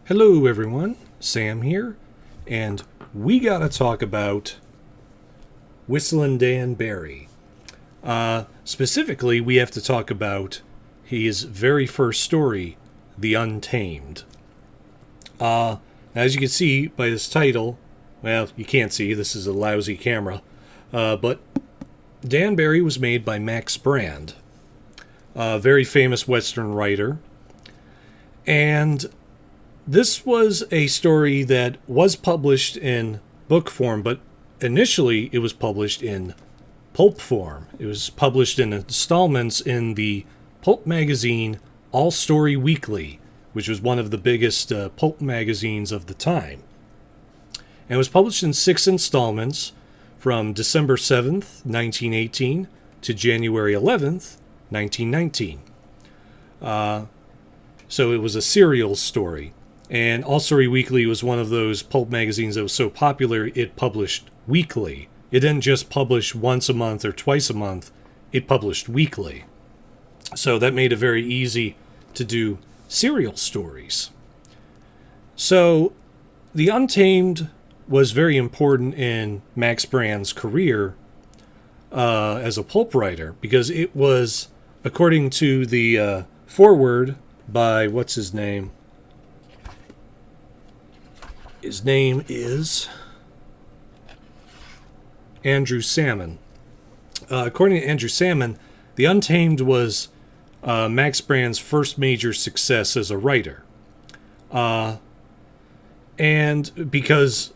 Hello everyone, Sam here, and we gotta talk about Whistlin' Dan Barry. Specifically, we have to talk about his very first story, The Untamed. As you can see by this title, well, you can't see, this is a lousy camera, but Dan Barry was made by Max Brand, a very famous Western writer, and this was a story that was published in book form, but initially it was published in pulp form. It was published in installments in the pulp magazine All Story Weekly, which was one of the biggest pulp magazines of the time. And it was published in 6 installments from December 7th, 1918 to January 11th, 1919. So it was a serial story. And All Story Weekly was one of those pulp magazines that was so popular it published weekly. It didn't just publish once a month or twice a month, it published weekly. So that made it very easy to do serial stories. So The Untamed was very important in Max Brand's career as a pulp writer because it was, according to the foreword by, what's his name? His name is Andrew Salmon. According to Andrew Salmon, The Untamed was Max Brand's first major success as a writer. And because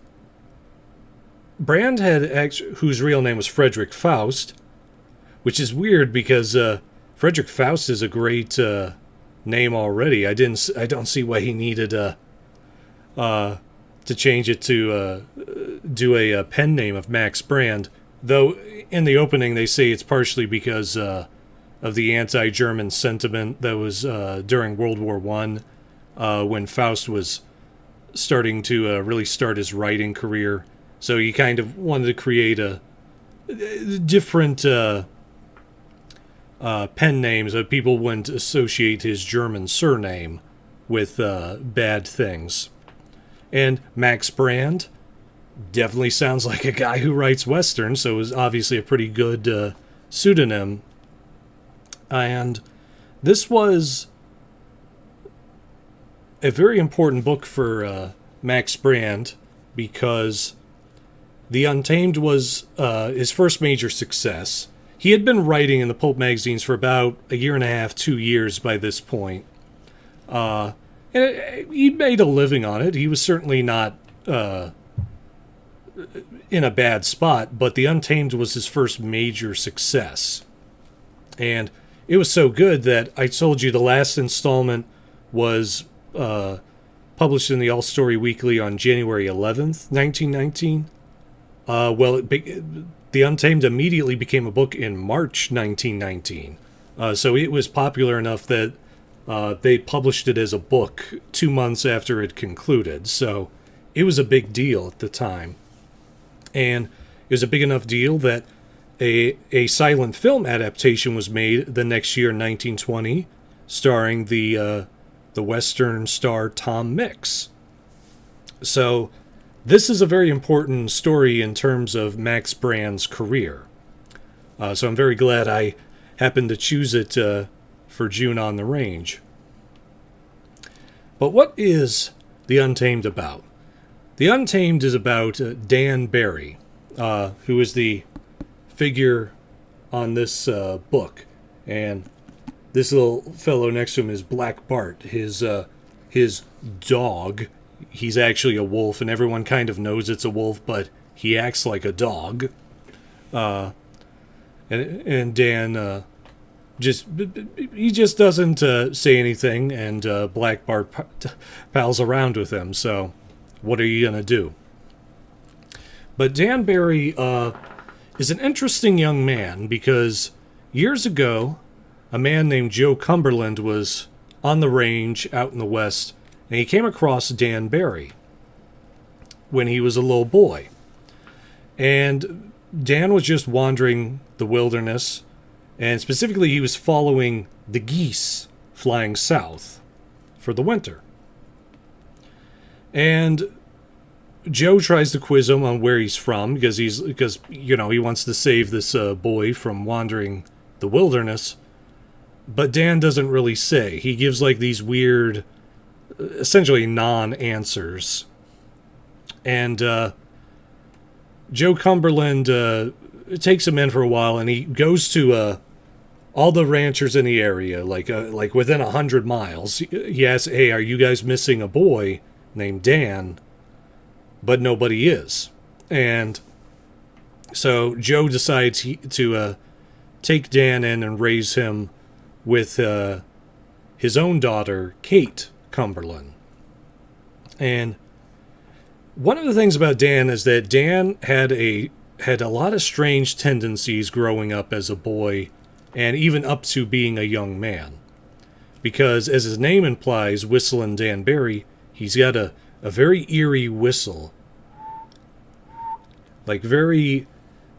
Brand whose real name was Frederick Faust, which is weird because Frederick Faust is a great name already. I don't see why he needed to change it to do a pen name of Max Brand, though in the opening they say it's partially because of the anti-German sentiment that was during World War I, when Faust was starting to really start his writing career. So he kind of wanted to create a different pen name so people wouldn't associate his German surname with bad things. And Max Brand definitely sounds like a guy who writes Westerns, so it was obviously a pretty good pseudonym. And this was a very important book for Max Brand because The Untamed was his first major success. He had been writing in the pulp magazines for about a year and a half, 2 years by this point. And he made a living on it. He was certainly not in a bad spot, but The Untamed was his first major success. And it was so good that I told you the last installment was published in the All Story Weekly on January 11th, 1919. The Untamed immediately became a book in March 1919. So it was popular enough that they published it as a book 2 months after it concluded. So it was a big deal at the time. And it was a big enough deal that a silent film adaptation was made the next year in 1920, starring the Western star Tom Mix. So this is a very important story in terms of Max Brand's career. So I'm very glad I happened to choose it for June on the Range. But what is The Untamed about? The Untamed is about Dan Barry, who is the figure on this book. And this little fellow next to him is Black Bart, his dog. He's actually a wolf, and everyone kind of knows it's a wolf, but he acts like a dog. And Dan he just doesn't say anything, and Black Bart pals around with him. So, what are you gonna do? But Dan Barry is an interesting young man because years ago, a man named Joe Cumberland was on the range out in the West, and he came across Dan Barry when he was a little boy. And Dan was just wandering the wilderness, and specifically he was following the geese flying south for the winter. And Joe tries to quiz him on where he's from because he wants to save this boy from wandering the wilderness. But Dan doesn't really say. He gives like these weird, essentially non-answers. And Joe Cumberland takes him in for a while, and he goes to all the ranchers in the area, like within 100 miles. He asks, "Hey, are you guys missing a boy named Dan?" But nobody is. And so Joe decides to take Dan in and raise him with his own daughter, Kate Cumberland. And one of the things about Dan is that Dan had a lot of strange tendencies growing up as a boy, and even up to being a young man. Because, as his name implies, Whistlin' Dan Barry, he's got a very eerie whistle. Like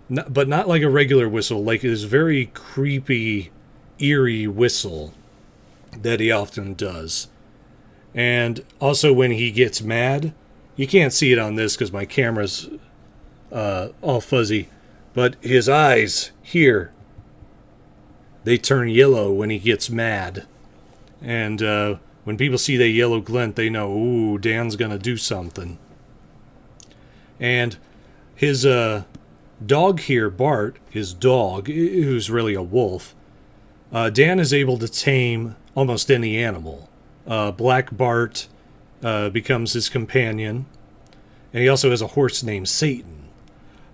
but not like a regular whistle, like this very creepy, eerie whistle that he often does. And also when he gets mad, you can't see it on this because my camera's all fuzzy, but his eyes here, they turn yellow when he gets mad. And when people see that yellow glint, they know, ooh, Dan's gonna do something. And his dog here, Bart, his dog, who's really a wolf, Dan is able to tame almost any animal. Black Bart becomes his companion, and he also has a horse named Satan.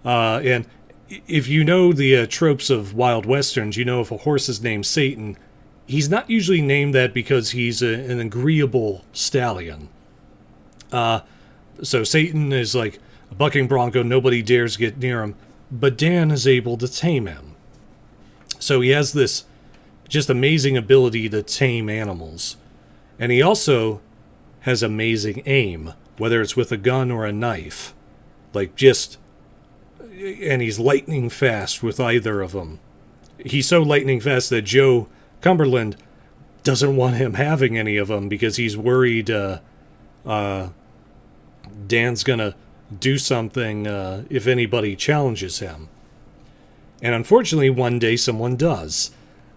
And if you know the tropes of wild westerns, you know if a horse is named Satan, he's not usually named that because he's an agreeable stallion. So Satan is like a bucking bronco, nobody dares get near him, but Dan is able to tame him. So he has this just amazing ability to tame animals. And he also has amazing aim, whether it's with a gun or a knife. And he's lightning fast with either of them. He's so lightning fast that Joe Cumberland doesn't want him having any of them because he's worried Dan's gonna do something if anybody challenges him. And unfortunately, one day someone does.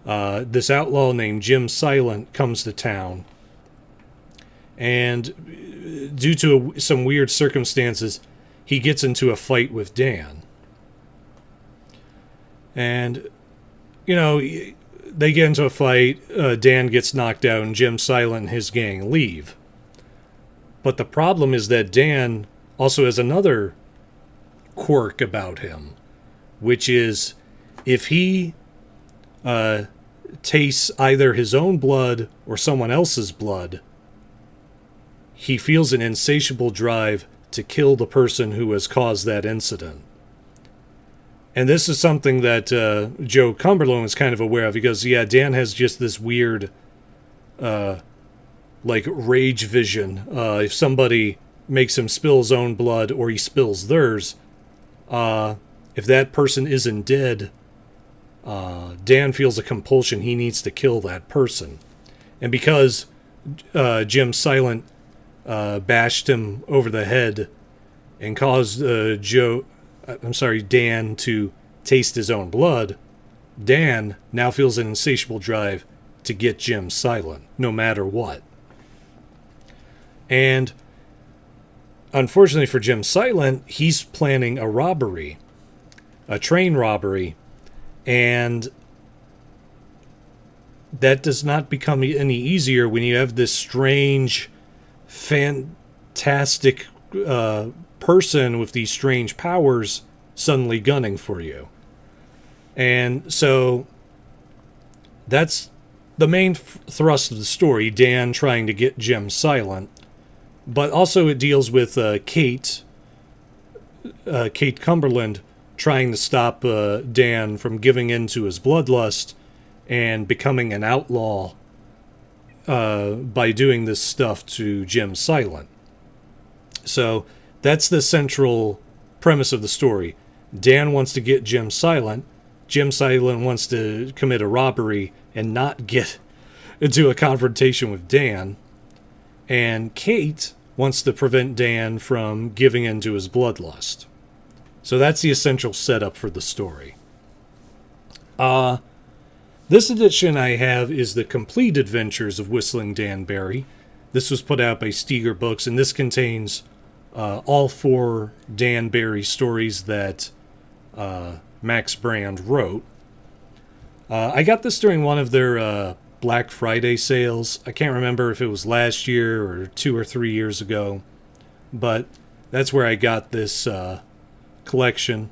This outlaw named Jim Silent comes to town, and due to some weird circumstances, he gets into a fight with Dan. And, they get into a fight, Dan gets knocked out, and Jim Silent and his gang leave. But the problem is that Dan also has another quirk about him, which is if he tastes either his own blood or someone else's blood, he feels an insatiable drive to kill the person who has caused that incident. And this is something that Joe Cumberland was kind of aware of because, Dan has just this weird, rage vision. If somebody makes him spill his own blood or he spills theirs, if that person isn't dead, Dan feels a compulsion. He needs to kill that person. And because Jim Silent bashed him over the head and caused Dan to taste his own blood, Dan now feels an insatiable drive to get Jim Silent, no matter what. And unfortunately for Jim Silent, he's planning a robbery, a train robbery, and that does not become any easier when you have this strange, fantastic person with these strange powers suddenly gunning for you. And so that's the main thrust of the story, Dan trying to get Jim Silent. But also it deals with Kate Cumberland trying to stop Dan from giving in to his bloodlust and becoming an outlaw by doing this stuff to Jim Silent. So that's the central premise of the story. Dan wants to get Jim Silent. Jim Silent wants to commit a robbery and not get into a confrontation with Dan. And Kate wants to prevent Dan from giving in to his bloodlust. So that's the essential setup for the story. This edition I have is the Complete Adventures of Whistling Dan Barry. This was put out by Steger Books, and this contains all 4 Dan Barry stories that Max Brand wrote. I got this during one of their Black Friday sales. I can't remember if it was last year or 2 or 3 years ago, but that's where I got this collection.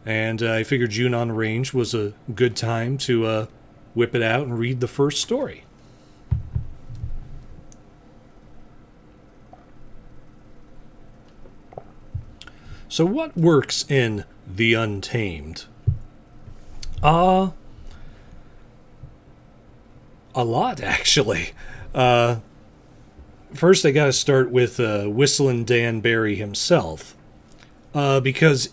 And I figured June on Range was a good time to whip it out and read the first story. So what works in The Untamed? A lot, actually. First, I gotta start with Whistlin' Dan Barry himself. Because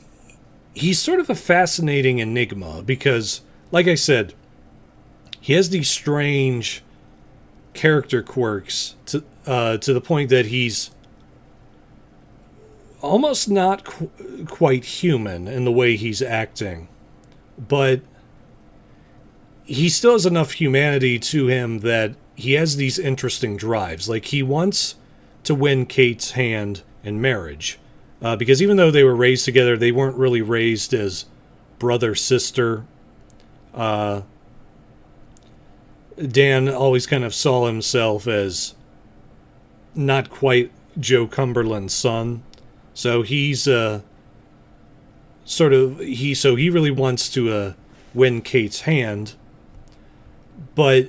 he's sort of a fascinating enigma. Because, like I said, he has these strange character quirks to the point that he's almost not quite human in the way he's acting. But he still has enough humanity to him that he has these interesting drives. Like, he wants to win Kate's hand in marriage. Because even though they were raised together, they weren't really raised as brother-sister. Dan always kind of saw himself as not quite Joe Cumberland's son. So he's he really wants to win Kate's hand. But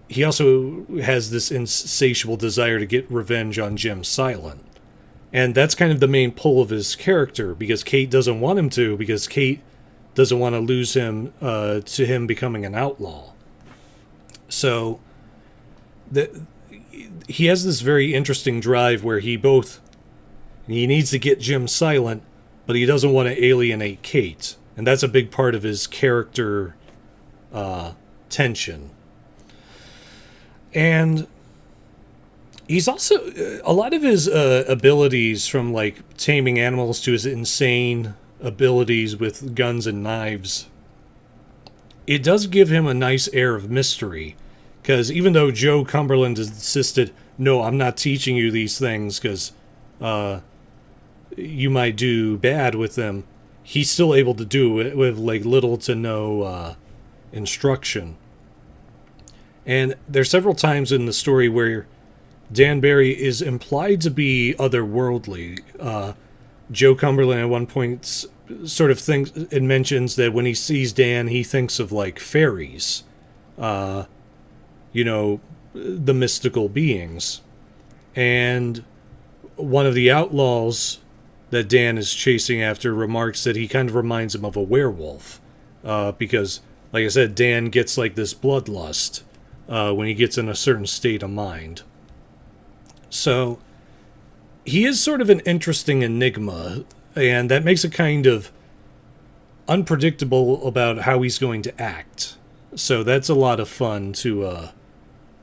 he also has this insatiable desire to get revenge on Jim Silent. And that's kind of the main pull of his character, because Kate doesn't want him to, because Kate doesn't want to lose him to him becoming an outlaw. So he has this very interesting drive where he needs to get Jim Silent, but he doesn't want to alienate Kate. And that's a big part of his character tension. And he's also, a lot of his abilities, from like taming animals to his insane abilities with guns and knives, it does give him a nice air of mystery. Because even though Joe Cumberland insisted, no, I'm not teaching you these things because you might do bad with them, he's still able to do it with like little to no instruction. And there's several times in the story where Dan Barry is implied to be otherworldly. Joe Cumberland at one point sort of thinks and mentions that when he sees Dan, he thinks of like fairies, the mystical beings. And one of the outlaws that Dan is chasing after remarks that he kind of reminds him of a werewolf, because, like I said, Dan gets like this bloodlust when he gets in a certain state of mind. So he is sort of an interesting enigma, and that makes it kind of unpredictable about how he's going to act. So that's a lot of fun to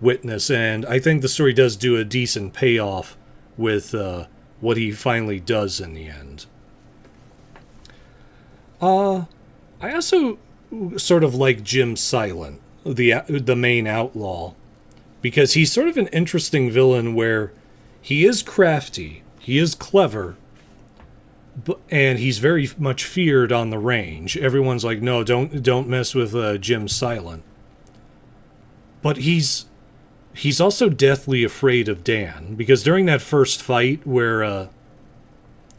witness, and I think the story does do a decent payoff with what he finally does in the end. I also sort of like Jim Silent, the main outlaw, because he's sort of an interesting villain where he is crafty, he is clever, and he's very much feared on the range. Everyone's like, no, don't mess with Jim Silent. But he's also deathly afraid of Dan, because during that first fight where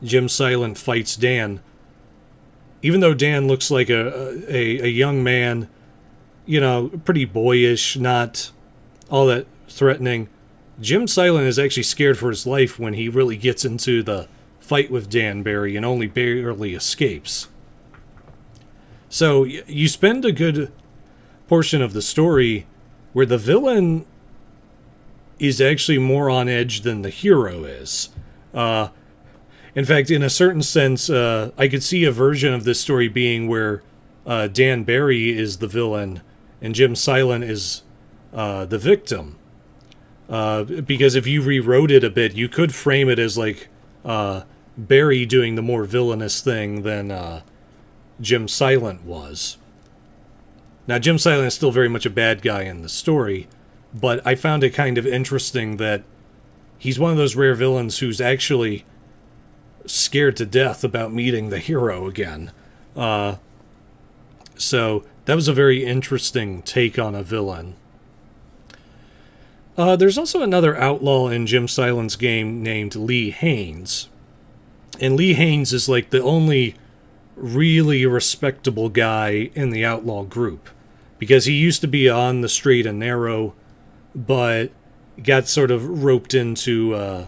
Jim Silent fights Dan, even though Dan looks like a young man, pretty boyish, not all that threatening, Jim Silent is actually scared for his life when he really gets into the fight with Dan Barry and only barely escapes. So you spend a good portion of the story where the villain is actually more on edge than the hero is. In fact, in a certain sense, I could see a version of this story being where Dan Barry is the villain and Jim Silent is the victim. Because if you rewrote it a bit, you could frame it as like Barry doing the more villainous thing than Jim Silent was. Now, Jim Silent is still very much a bad guy in the story, but I found it kind of interesting that he's one of those rare villains who's actually scared to death about meeting the hero again. So that was a very interesting take on a villain. There's also another outlaw in Jim Silent's game named Lee Haynes. And Lee Haynes is like the only really respectable guy in the outlaw group. Because he used to be on the straight and narrow, but got sort of roped into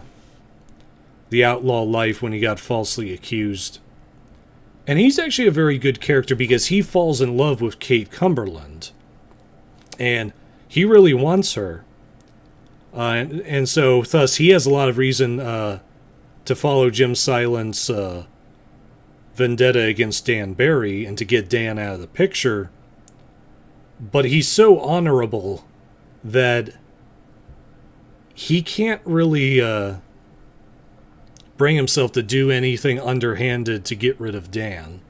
the outlaw life when he got falsely accused. And he's actually a very good character because he falls in love with Kate Cumberland. And he really wants her. And so, thus, he has a lot of reason to follow Jim Silent's vendetta against Dan Barry and to get Dan out of the picture. But he's so honorable that he can't really bring himself to do anything underhanded to get rid of Dan.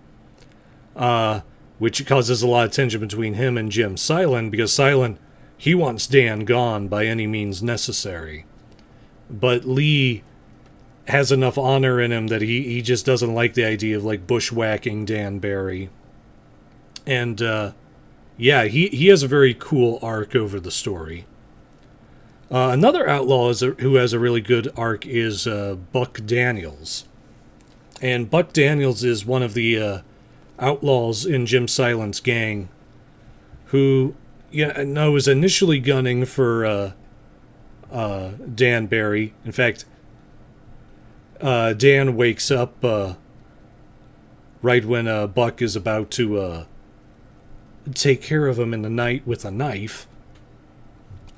Which causes a lot of tension between him and Jim Silent, because Silent, he wants Dan gone by any means necessary. But Lee has enough honor in him that he just doesn't like the idea of like bushwhacking Dan Barry. And yeah, he has a very cool arc over the story. Another outlaw who has a really good arc is Buck Daniels. And Buck Daniels is one of the outlaws in Jim Silent's gang who was initially gunning for Dan Barry. In fact, Dan wakes up right when Buck is about to take care of him in the night with a knife.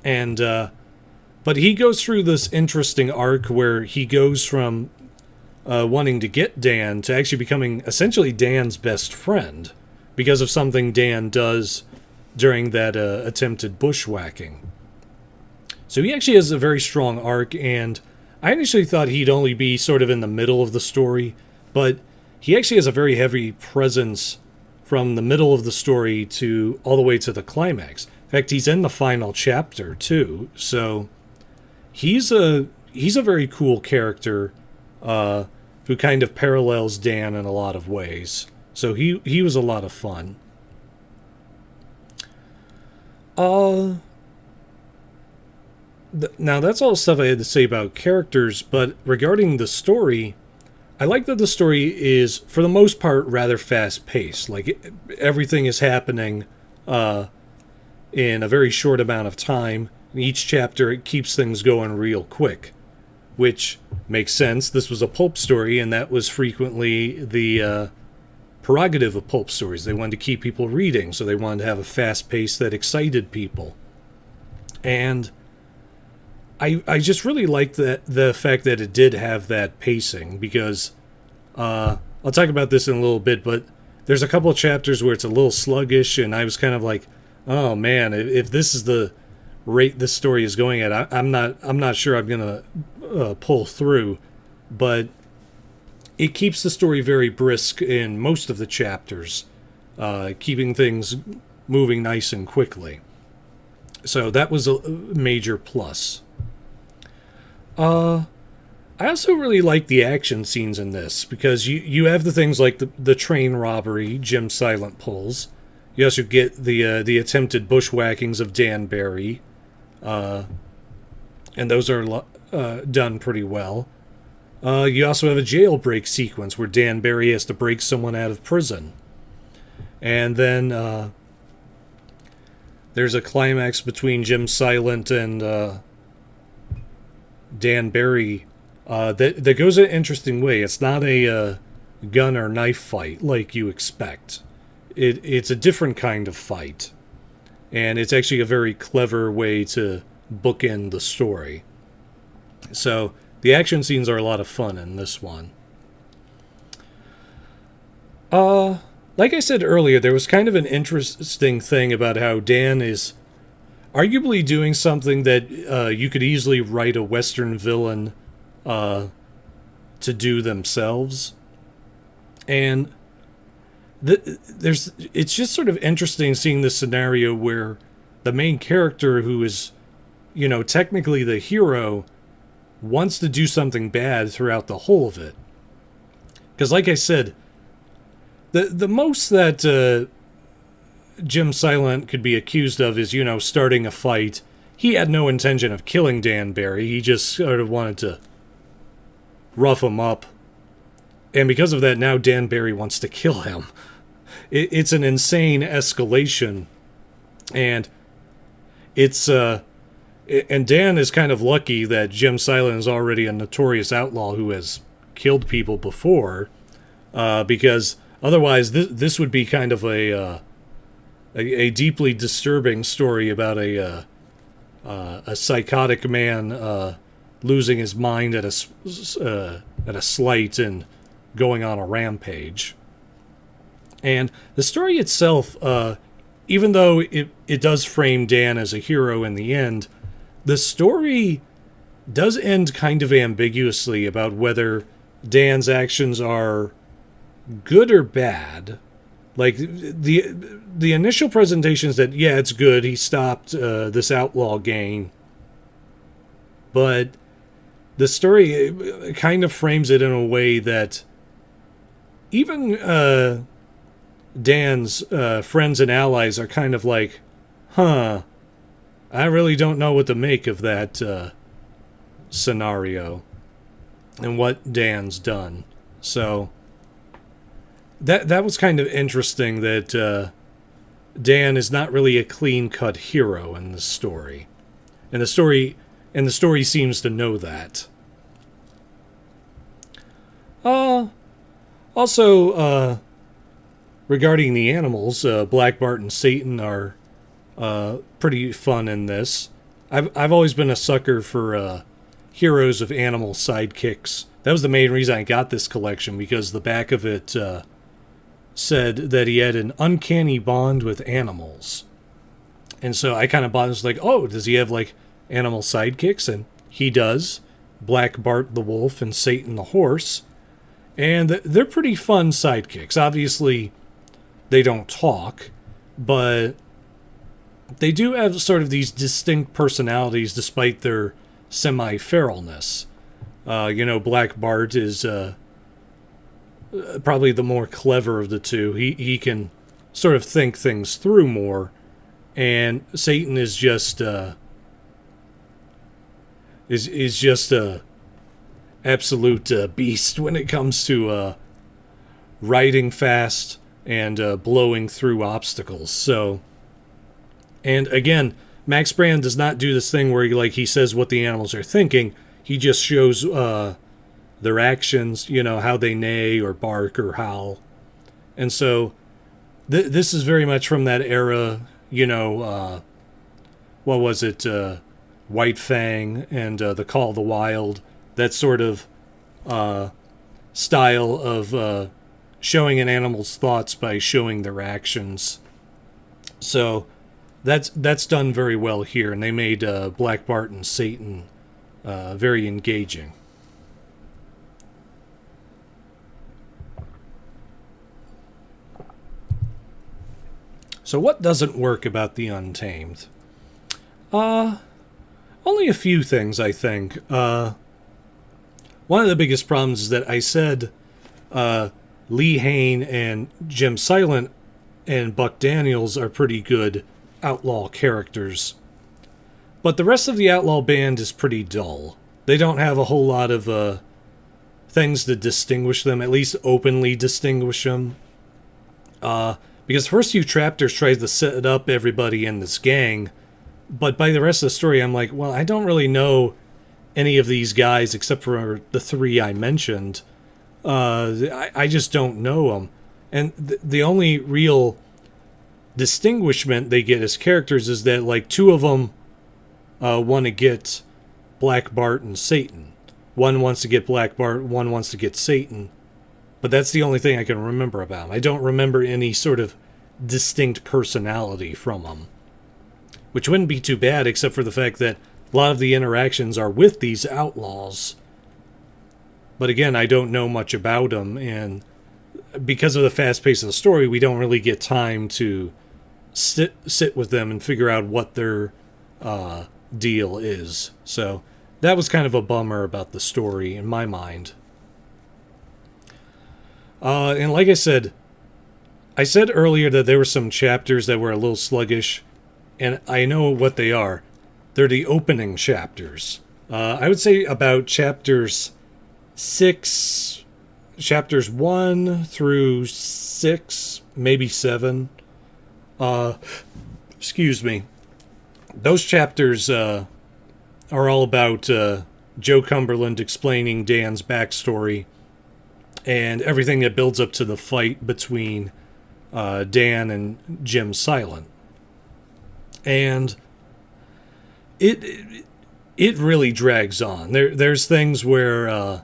And but he goes through this interesting arc where he goes from wanting to get Dan to actually becoming essentially Dan's best friend because of something Dan does during that attempted bushwhacking. So he actually has a very strong arc, and I initially thought he'd only be sort of in the middle of the story, but he actually has a very heavy presence from the middle of the story to all the way to the climax. In fact, he's in the final chapter too, so he's a very cool character who kind of parallels Dan in a lot of ways. So he was a lot of fun. Now that's all the stuff I had to say about characters, but regarding the story, I like that the story is, for the most part, rather fast-paced. Like, everything is happening in a very short amount of time. In each chapter, it keeps things going real quick, which makes sense. This was a pulp story, and that was frequently the prerogative of pulp stories. They wanted to keep people reading, so they wanted to have a fast pace that excited people. And I just really liked the fact that it did have that pacing, because I'll talk about this in a little bit, but there's a couple of chapters where it's a little sluggish, and I was kind of like, oh man, if this is the rate this story is going at, I'm not sure I'm gonna pull through. But it keeps the story very brisk in most of the chapters, keeping things moving nice and quickly. So that was a major plus. I also really like the action scenes in this, because you have the things like the train robbery Jim Silent pulls. You also get the attempted bushwhackings of Dan Barry, and those are done pretty well. You also have a jailbreak sequence where Dan Barry has to break someone out of prison. And then there's a climax between Jim Silent and Dan Barry that goes an interesting way. It's not a gun or knife fight like you expect. It's a different kind of fight. And it's actually a very clever way to bookend the story. So the action scenes are a lot of fun in this one. Like I said earlier, there was kind of an interesting thing about how Dan is arguably doing something that you could easily write a Western villain to do themselves. And it's just sort of interesting seeing this scenario where the main character, who is, technically the hero, wants to do something bad throughout the whole of it. Because, like I said, the most that Jim Silent could be accused of is, starting a fight. He had no intention of killing Dan Barry. He just sort of wanted to rough him up. And because of that, now Dan Barry wants to kill him. It's an insane escalation. And it's... and Dan is kind of lucky that Jim Silent is already a notorious outlaw who has killed people before. Because otherwise, this would be kind of a deeply disturbing story about a psychotic man losing his mind at a slight and going on a rampage. And the story itself, even though it does frame Dan as a hero in the end, the story does end kind of ambiguously about whether Dan's actions are good or bad. Like, the initial presentation is that, yeah, it's good, he stopped this outlaw gang. But the story kind of frames it in a way that even Dan's friends and allies are kind of like, I really don't know what to make of that scenario and what Dan's done. So that was kind of interesting that Dan is not really a clean-cut hero in the story. And the story seems to know that. Also, regarding the animals, Black Bart and Satan are pretty fun in this. I've always been a sucker for heroes of animal sidekicks. That was the main reason I got this collection, because the back of it said that he had an uncanny bond with animals. And so I kind of bought this, like, oh, does he have, like, animal sidekicks? And he does. Black Bart the wolf and Satan the horse. And they're pretty fun sidekicks. Obviously, they don't talk, but they do have sort of these distinct personalities despite their semi-feralness. Black Bart is probably the more clever of the two. He can sort of think things through more, and Satan is just is just a absolute beast when it comes to riding fast and blowing through obstacles. So, and again, Max Brand does not do this thing where he says what the animals are thinking. He just shows their actions, how they neigh or bark or howl. And so this is very much from that era, what was it, White Fang and The Call of the Wild, that sort of style of showing an animal's thoughts by showing their actions. So that's done very well here, and they made Black Bart and Satan very engaging. So what doesn't work about the Untamed? Only a few things, I think. One of the biggest problems is that I said Lee Hain and Jim Silent and Buck Daniels are pretty good outlaw characters. But the rest of the outlaw band is pretty dull. They don't have a whole lot of things to distinguish them, at least openly distinguish them. Because the first few chapters tries to set up everybody in this gang, but by the rest of the story, I'm like, well, I don't really know any of these guys except for the three I mentioned. I just don't know them. And the only real distinguishment they get as characters is that, two of them want to get Black Bart and Satan. One wants to get Black Bart, one wants to get Satan. But that's the only thing I can remember about them. I don't remember any sort of distinct personality from them. which wouldn't be too bad except for the fact that a lot of the interactions are with these outlaws. But again, I don't know much about them, and because of the fast pace of the story, we don't really get time to sit with them and figure out what their deal is. So that was kind of a bummer about the story in my mind. And like I said earlier that there were some chapters that were a little sluggish, and I know what they are. They're the opening chapters. I would say about chapters 1 through 6, maybe 7. Excuse me. Those chapters are all about Joe Cumberland explaining Dan's backstory and everything that builds up to the fight between Dan and Jim Silent. And it really drags on. There's things where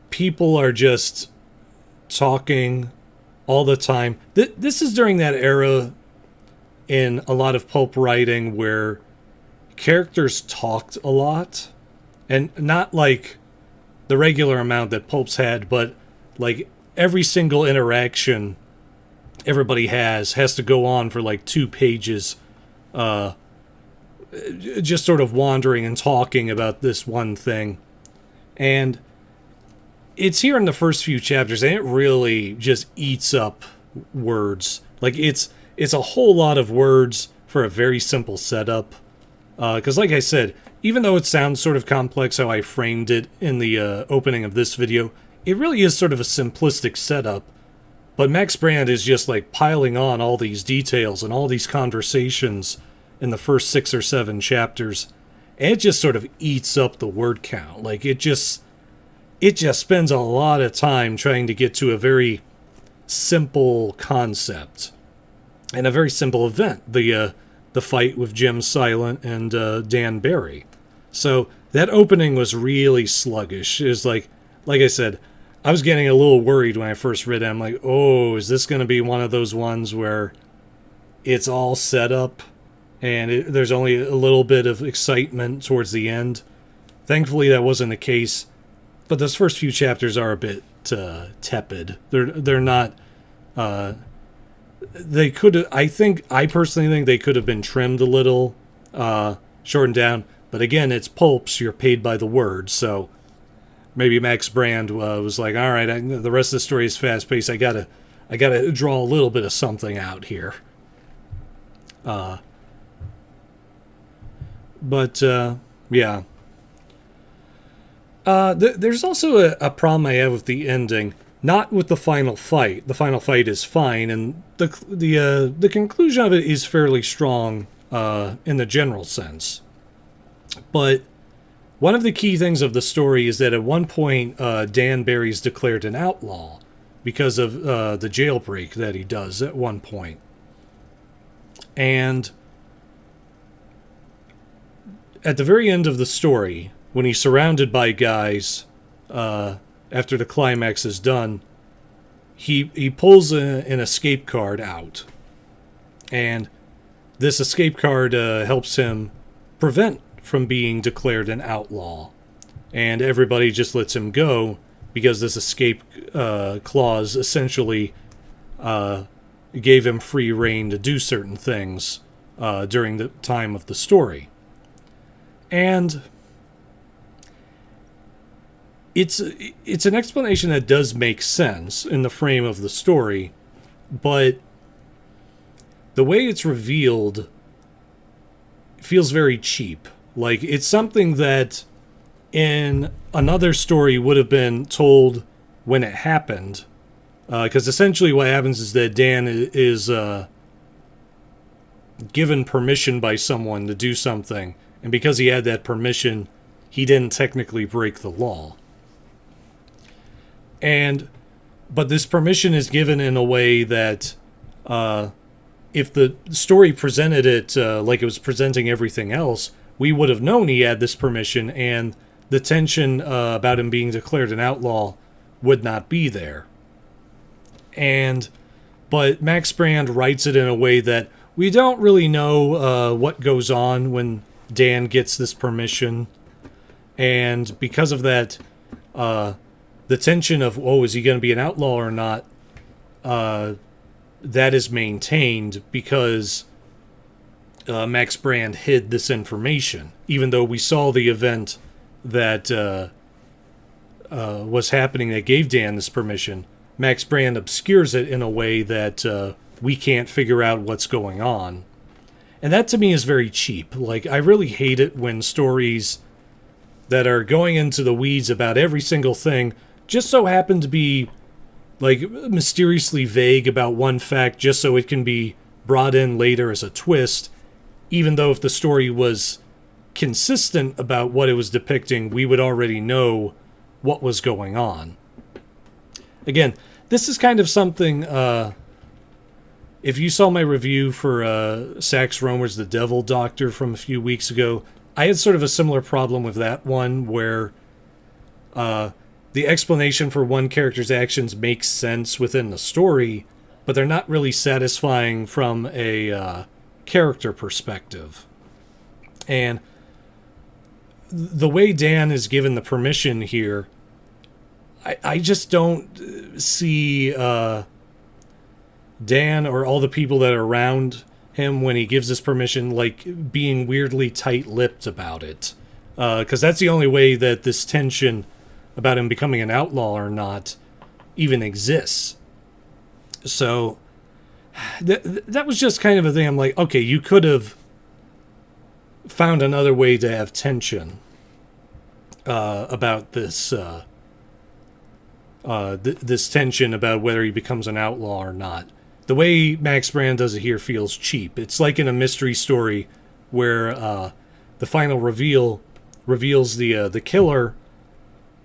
people are just talking all the time. This is during that era in a lot of pulp writing where characters talked a lot, and not like the regular amount that pulps had, but like every single interaction everybody has to go on for like 2 pages, just sort of wandering and talking about this one thing. And it's here in the first few chapters, and it really just eats up words. Like it's a whole lot of words for a very simple setup. Because like I said, even though it sounds sort of complex how I framed it in the opening of this video, it really is sort of a simplistic setup. But Max Brand is just like piling on all these details and all these conversations in the first 6 or 7 chapters. And it just sort of eats up the word count. Like it just spends a lot of time trying to get to a very simple concept and a very simple event. The fight with Jim Silent and Dan Barry. So that opening was really sluggish. It was like I said, I was getting a little worried when I first read it. I'm like, oh, is this going to be one of those ones where it's all set up and there's only a little bit of excitement towards the end? Thankfully, that wasn't the case. But those first few chapters are a bit tepid. They're not. They could. I personally think they could have been trimmed a little, shortened down. But again, it's pulps. You're paid by the word, so maybe Max Brand was like, "All right, the rest of the story is fast paced. I gotta draw a little bit of something out here." Yeah. There's also a problem I have with the ending. Not with the final fight. The final fight is fine, and the conclusion of it is fairly strong in the general sense. But one of the key things of the story is that at one point Dan Barry's declared an outlaw because of the jailbreak that he does at one point. And at the very end of the story, when he's surrounded by guys, after the climax is done, he pulls an escape card out. And this escape card helps him prevent from being declared an outlaw. And everybody just lets him go because this escape clause essentially gave him free rein to do certain things during the time of the story. And it's an explanation that does make sense in the frame of the story, but the way it's revealed feels very cheap. Like, it's something that in another story would have been told when it happened. Because essentially what happens is that Dan is given permission by someone to do something. And because he had that permission, he didn't technically break the law. But this permission is given in a way that if the story presented it like it was presenting everything else, we would have known he had this permission, and the tension about him being declared an outlaw would not be there. But Max Brand writes it in a way that we don't really know what goes on when Dan gets this permission. And because of that, the tension of, oh, is he going to be an outlaw or not, that is maintained because Max Brand hid this information, even though we saw the event that was happening that gave Dan this permission. Max Brand obscures it in a way that we can't figure out what's going on. And that to me is very cheap. Like, I really hate it when stories that are going into the weeds about every single thing just so happen to be, like, mysteriously vague about one fact just so it can be brought in later as a twist, even though if the story was consistent about what it was depicting, we would already know what was going on. Again, this is kind of something, if you saw my review for Sax Rohmer's The Devil Doctor from a few weeks ago, I had sort of a similar problem with that one where the explanation for one character's actions makes sense within the story, but they're not really satisfying from a character perspective. And the way Dan is given the permission here, I just don't see Dan or all the people that are around him when he gives this permission, like, being weirdly tight-lipped about it. Because that's the only way that this tension about him becoming an outlaw or not even exists. So, that was just kind of a thing. I'm like, okay, you could have found another way to have tension about this, this tension about whether he becomes an outlaw or not. The way Max Brand does it here feels cheap. It's like in a mystery story where the final reveal reveals the killer,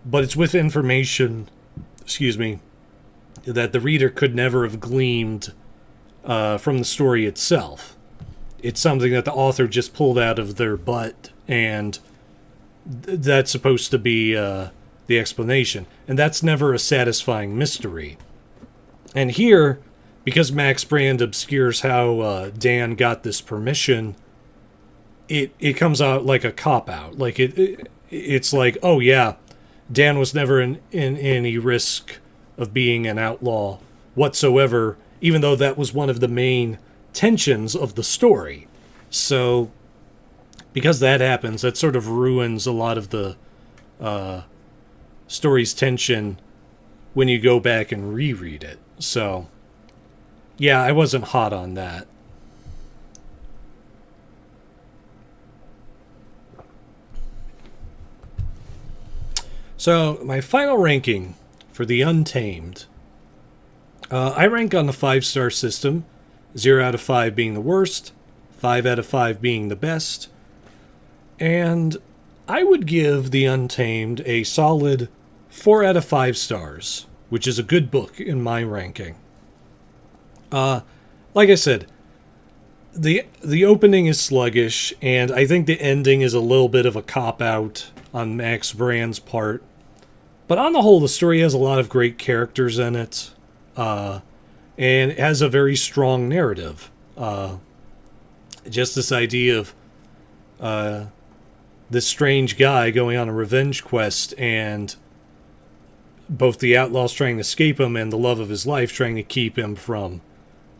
but it's with information, that the reader could never have gleaned from the story itself. It's something that the author just pulled out of their butt, and that's supposed to be the explanation. And that's never a satisfying mystery. And here, because Max Brand obscures how Dan got this permission, it comes out like a cop-out. Like, it's like, oh yeah, Dan was never in any risk of being an outlaw whatsoever, even though that was one of the main tensions of the story. So, because that happens, that sort of ruins a lot of the story's tension when you go back and reread it. So, yeah, I wasn't hot on that. So, my final ranking for the Untamed. I rank on the 5-star system, 0 out of 5 being the worst, 5 out of 5 being the best, and I would give the Untamed a solid 4 out of 5 stars, which is a good book in my ranking. Like I said, the opening is sluggish, and I think the ending is a little bit of a cop-out on Max Brand's part. But on the whole, the story has a lot of great characters in it, and it has a very strong narrative. Just this idea of this strange guy going on a revenge quest, and both the outlaws trying to escape him and the love of his life trying to keep him from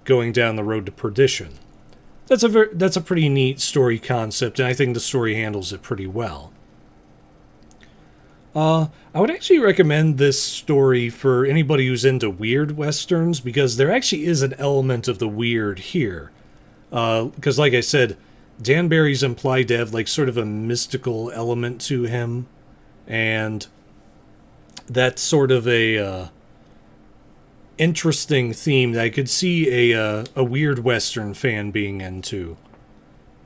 going down the road to perdition. That's a pretty neat story concept, and I think the story handles it pretty well. I would actually recommend this story for anybody who's into weird westerns, because there actually is an element of the weird here. Because like I said, Dan Barry's implied to have like sort of a mystical element to him, and that's sort of a interesting theme that I could see a weird western fan being into.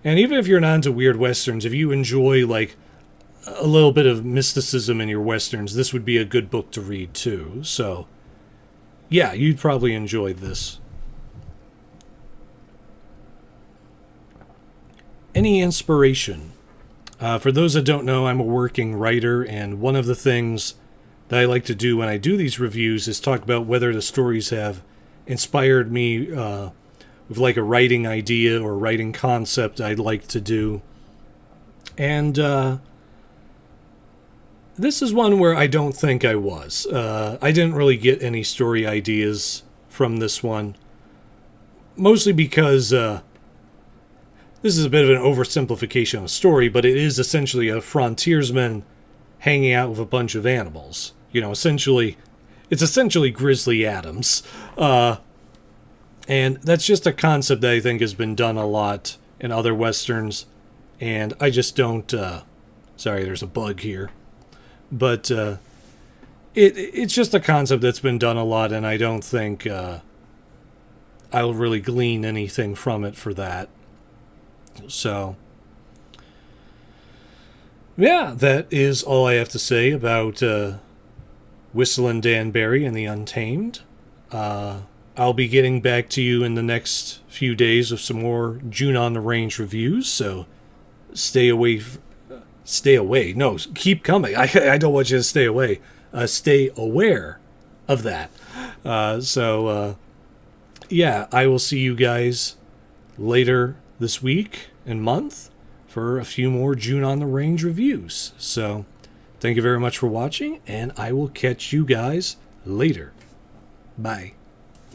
And even if you're not into weird westerns, if you enjoy like a little bit of mysticism in your westerns, this would be a good book to read too. So, yeah, you'd probably enjoy this. Any inspiration? For those that don't know, I'm a working writer, and one of the things that I like to do when I do these reviews is talk about whether the stories have inspired me with like a writing idea or writing concept I'd like to do. And this is one where I don't think I was. I didn't really get any story ideas from this one. Mostly because this is a bit of an oversimplification of a story, but it is essentially a frontiersman hanging out with a bunch of animals. You know, it's essentially Grizzly Adams. And that's just a concept that I think has been done a lot in other westerns. And I just don't... sorry, there's a bug here. But it's just a concept that's been done a lot, and I don't think I'll really glean anything from it for that. So, yeah, that is all I have to say about Whistling Dan Barry and the Untamed. I'll be getting back to you in the next few days with some more June on the Range reviews, so stay away. No, keep coming. I don't want you to stay away. Stay aware of that. Yeah, I will see you guys later this week and month for a few more June on the Range reviews. So, thank you very much for watching, and I will catch you guys later. Bye.